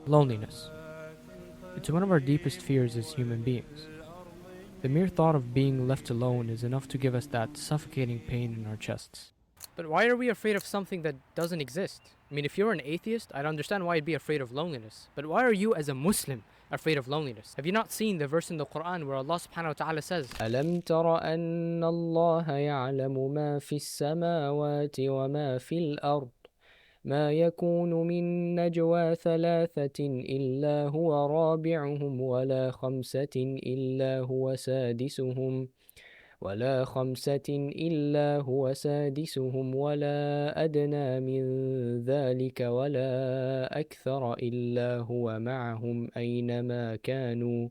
Loneliness. It's one of our deepest fears as human beings. The mere thought of being left alone is enough to give us that suffocating pain in our chests. But why are we afraid of something that doesn't exist? I mean, if you're an atheist, I'd understand why you'd be afraid of loneliness. But why are you, as a Muslim, afraid of loneliness? Have you not seen the verse in the Quran where Allah subhanahu wa ta'ala says, ألم تر أن الله يعلم ما في السماوات وما في الأرض ما يكون من نجوى ثلاثة إلا هو رابعهم ولا خمسة إلا هو سادسهم ولا أدنى من ذلك ولا أكثر إلا هو معهم أينما كانوا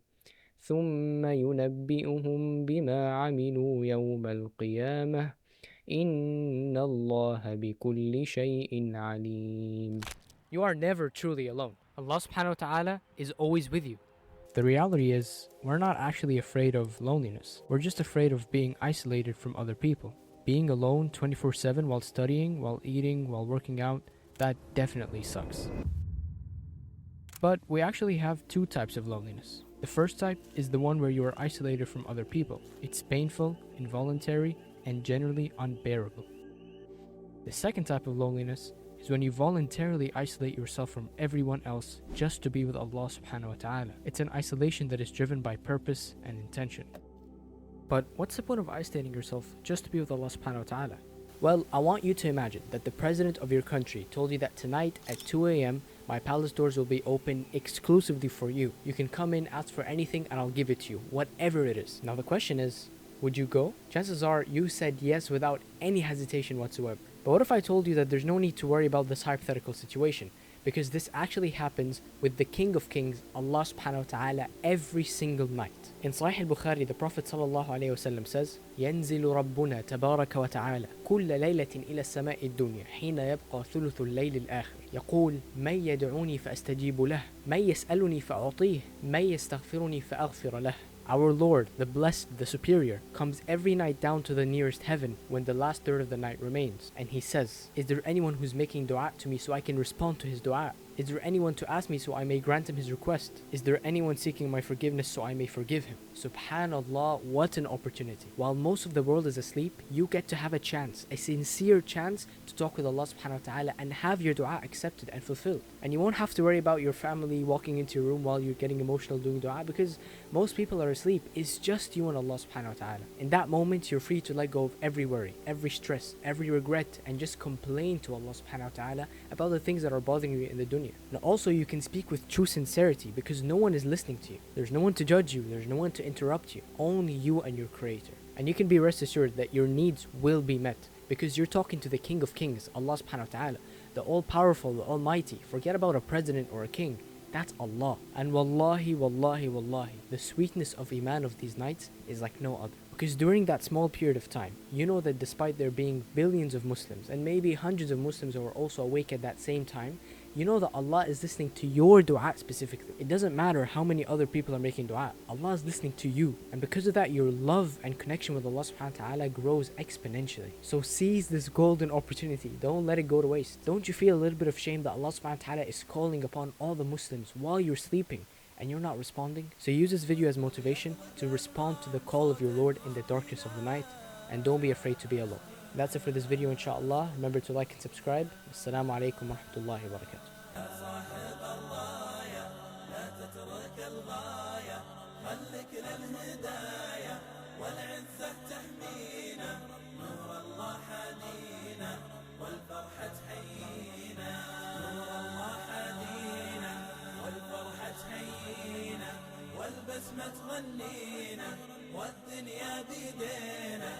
ثم ينبئهم بما عملوا يوم القيامة إن الله بكل شيء عليم. you are never truly alone. Allah subhanahu wa ta'ala is always with you. The reality is, we're not actually afraid of loneliness. We're just afraid of being isolated from other people. Being alone 24/7 while studying, while eating, while working out, that definitely sucks. But we actually have two types of loneliness. The first type is the one where you are isolated from other people. It's painful, involuntary, and generally unbearable. The second type of loneliness is when you voluntarily isolate yourself from everyone else just to be with Allah subhanahu wa ta'ala. It's an isolation that is driven by purpose and intention. But what's the point of isolating yourself just to be with Allah subhanahu wa ta'ala? Well, I want you to imagine that the president of your country told you that tonight at 2 a.m. my palace doors will be open exclusively for you. You can come in, ask for anything, and I'll give it to you, whatever it is. Now the question is, would you go? Chances are you said yes without any hesitation whatsoever. But what if I told you that there's no need to worry about this hypothetical situation? Because this actually happens with the King of Kings, Allah subhanahu wa ta'ala, every single night. In Sahih al-Bukhari, the Prophet sallallahu alayhi wasallam says, ينزل ربنا تبارك وتعالى كل ليلة إلى السماء الدنيا حين يبقى ثلث الليل الآخر يقول من يدعوني فأستجيب له من يسألني فأعطيه من يستغفرني فأغفر له. Our Lord, the Blessed, the Superior, comes every night down to the nearest heaven when the last third of the night remains. And he says, is there anyone who's making dua to me so I can respond to his dua? Is there anyone to ask me so I may grant him his request? Is there anyone seeking my forgiveness so I may forgive him? Subhanallah, what an opportunity. While most of the world is asleep, you get to have a chance, a sincere chance to talk with Allah subhanahu wa ta'ala and have your dua accepted and fulfilled. And you won't have to worry about your family walking into your room while you're getting emotional doing dua because most people are asleep. It's just you and Allah subhanahu wa ta'ala. In that moment, you're free to let go of every worry, every stress, every regret, and just complain to Allah subhanahu wa ta'ala about the things that are bothering you in the dunya. Now also you can speak with true sincerity because no one is listening to you. There's no one to judge you, there's no one to interrupt you, only you and your Creator. And you can be rest assured that your needs will be met because you're talking to the King of Kings, Allah subhanahu wa ta'ala, the all-powerful, the almighty. Forget about a president or a king. That's Allah. And wallahi, wallahi, wallahi, the sweetness of iman of these nights is like no other. Because during that small period of time, you know that despite there being billions of Muslims and maybe hundreds of Muslims who are also awake at that same time, you know that Allah is listening to your dua specifically. It doesn't matter how many other people are making dua. Allah is listening to you. And because of that, your love and connection with Allah subhanahu wa ta'ala grows exponentially. So seize this golden opportunity. Don't let it go to waste. Don't you feel a little bit of shame that Allah subhanahu wa ta'ala is calling upon all the Muslims while you're sleeping and you're not responding? So use this video as motivation to respond to the call of your Lord in the darkness of the night, and don't be afraid to be alone. That's it for this video, inshallah. Remember to like and subscribe. Assalamu alaikum wa rahmatullahi wa barakatuh. والبسمة تغنينا والدنيا بيدينا.